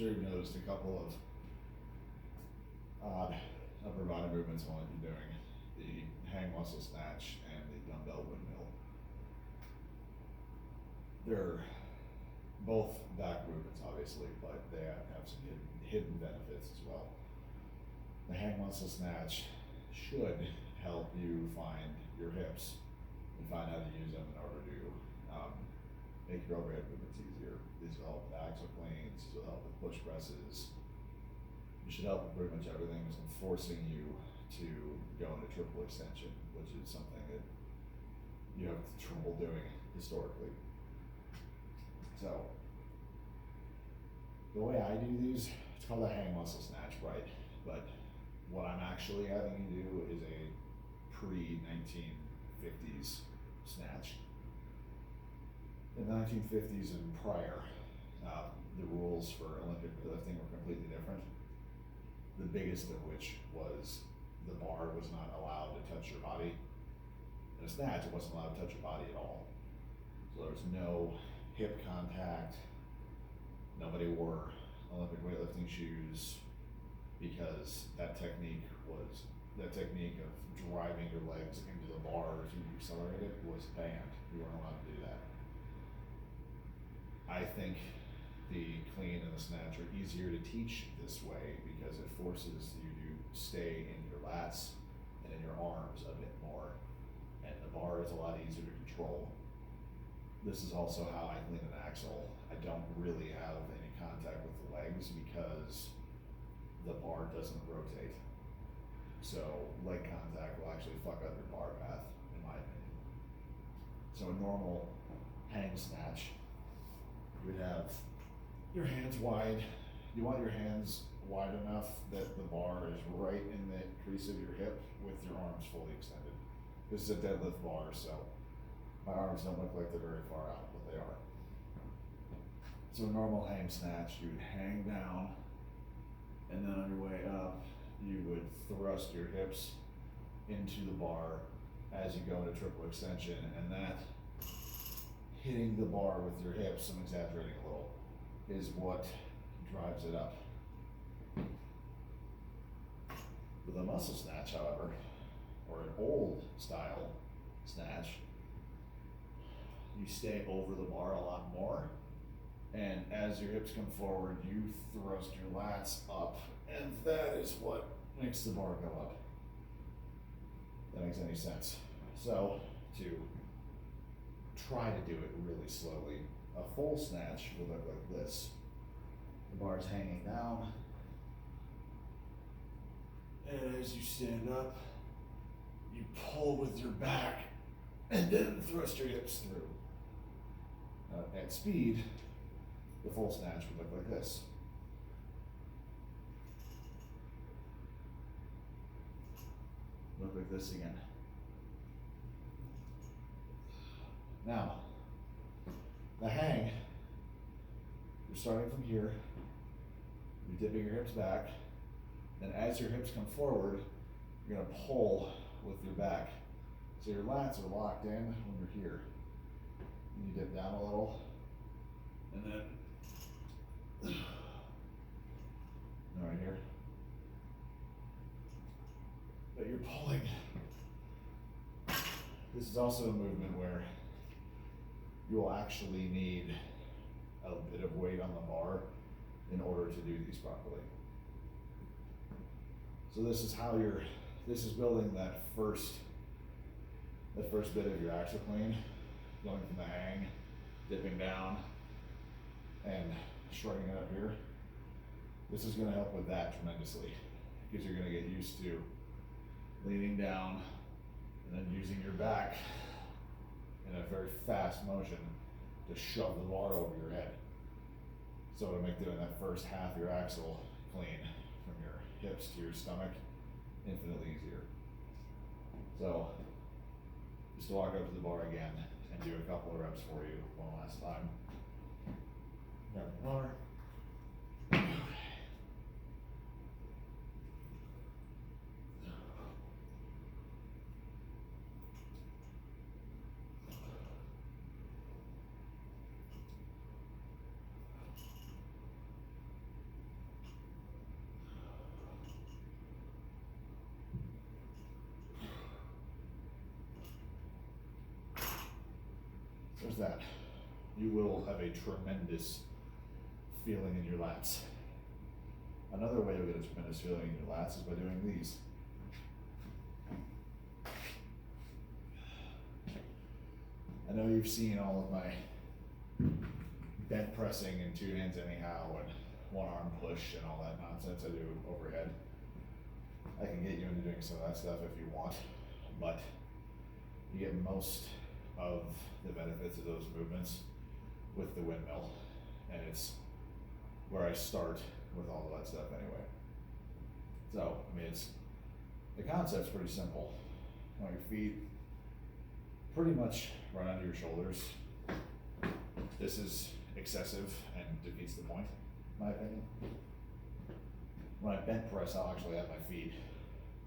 sure you've noticed a couple of odd upper body movements while you're doing the hang muscle snatch and the dumbbell windmill. They're both back movements, obviously, but they have some hidden benefits as well. The hang muscle snatch should help you find your hips and find how to use them in order to make your overhead movements easier. These will help with axle cleans, these will help with push presses. You should help with pretty much everything as I'm forcing you to go into triple extension, which is something that you have trouble doing historically. So, the way I do these, it's called a hang muscle snatch, right? But what I'm actually having you do is a pre-1950s snatch. In the 1950s and prior, the rules for Olympic lifting were completely different. The biggest of which was the bar was not allowed to touch your body. In a snatch, it wasn't allowed to touch your body at all. So there was no hip contact. Nobody wore Olympic weightlifting shoes because that technique of driving your legs into the bar as you accelerate it was banned. You weren't allowed to do that. I think the clean and the snatch are easier to teach this way because it forces you to stay in your lats and in your arms a bit more, and the bar is a lot easier to control. This is also how I clean an axle. I don't really have any contact with the legs because the bar doesn't rotate. So leg contact will actually fuck up your bar path, in my opinion. So a normal hang snatch, you would have your hands wide. You want your hands wide enough that the bar is right in the crease of your hip with your arms fully extended. This is a deadlift bar, so my arms don't look like they're very far out, but they are. So a normal hang snatch, you would hang down, and then on your way up, you would thrust your hips into the bar as you go into triple extension, and that hitting the bar with your hips, I'm exaggerating a little, is what drives it up. With a muscle snatch, however, or an old style snatch, you stay over the bar a lot more, and as your hips come forward, you thrust your lats up, and that is what makes the bar go up. If that makes any sense. So, to try to do it really slowly, a full snatch would look like this. The bar is hanging down, and as you stand up, you pull with your back, and then thrust your hips through. At speed, the full snatch would look like this. Look like this again. Now, the hang, you're starting from here, you're dipping your hips back, then as your hips come forward, you're gonna pull with your back. So your lats are locked in when you're here. And you dip down a little, and then right here. But you're pulling. This is also a movement where you will actually need a bit of weight on the bar in order to do these properly. So this is how this is building that first bit of your axle clean, going from the hang, dipping down, and shredding it up here. This is gonna help with that tremendously because you're gonna get used to leaning down and then using your back in a very fast motion to shove the bar over your head. So it'll make doing that first half of your axle clean from your hips to your stomach infinitely easier. So just walk up to the bar again and do a couple of reps for you one last time. Grab the bar. there's that. You will have a tremendous feeling in your lats. Another way you'll get a tremendous feeling in your lats is by doing these. I know you've seen all of my bent pressing in 2 hands anyhow and 1 arm push and all that nonsense I do overhead. I can get you into doing some of that stuff if you want, but you get most of the benefits of those movements with the windmill, and it's where I start with all of that stuff anyway. So, I mean, the concept's pretty simple. You want your feet pretty much right under your shoulders. This is excessive and defeats the point, in my opinion. When I bent press, I'll actually have my feet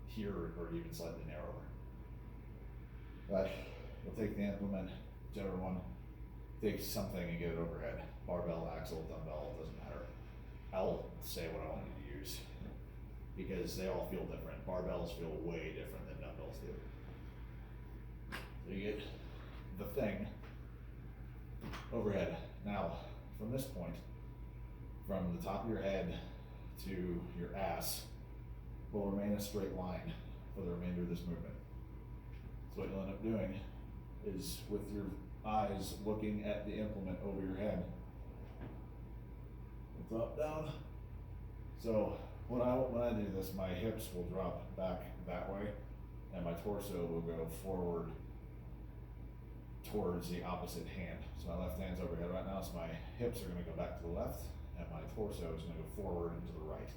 here or even slightly narrower. But we'll take the implement, whichever one, take something and get it overhead. Barbell, axle, dumbbell, doesn't matter. I'll say what I want you to use because they all feel different. Barbells feel way different than dumbbells do. So you get the thing overhead. Now, from this point, from the top of your head to your ass will remain a straight line for the remainder of this movement. So what you'll end up doing is with your eyes looking at the implement over your head. Up, down. So when I do this, my hips will drop back that way and my torso will go forward towards the opposite hand. So my left hand's overhead right now, so my hips are going to go back to the left and my torso is going to go forward and to the right.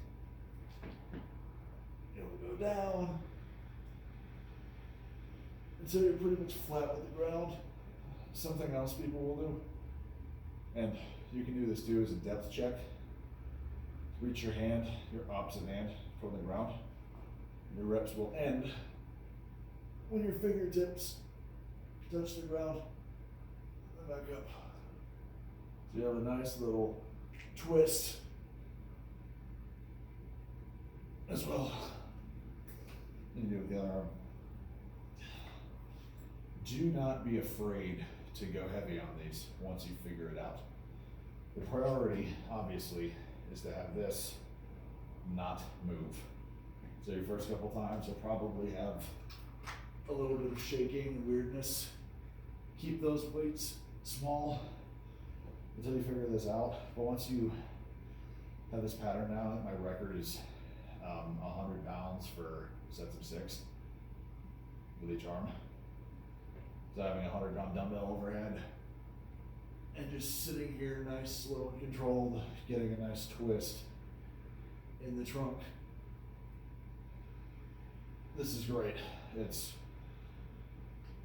It will go down until you're pretty much flat with the ground. Something else people will do, and you can do this too as a depth check. Reach your hand, your opposite hand, toward the ground. Your reps will end when your fingertips touch the ground and then back up. So you have a nice little twist as well. You can do it with the other arm. Do not be afraid to go heavy on these once you figure it out. The priority, obviously, is to have this not move. So your first couple times you'll probably have a little bit of shaking and weirdness. Keep those weights small until you figure this out. But once you have this pattern now, my record is 100 pounds for sets of 6 with each arm. So having a 100-pound dumbbell overhead and just sitting here nice, slow and controlled, getting a nice twist in the trunk. This is great. It's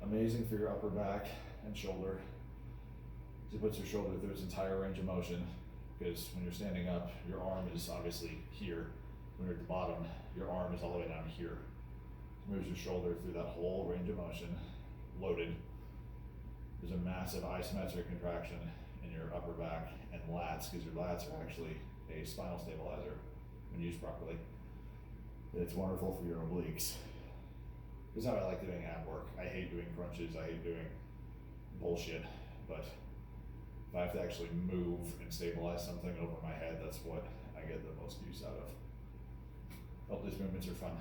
amazing for your upper back and shoulder. It puts your shoulder through its entire range of motion, because when you're standing up, your arm is obviously here. When you're at the bottom, your arm is all the way down here. It moves your shoulder through that whole range of motion, loaded. There's a massive isometric contraction in your upper back and lats, because your lats are actually a spinal stabilizer when used properly. It's wonderful for your obliques. This is how I like doing ab work. I hate doing crunches, I hate doing bullshit, but if I have to actually move and stabilize something over my head, that's what I get the most use out of. Hope these movements are fun.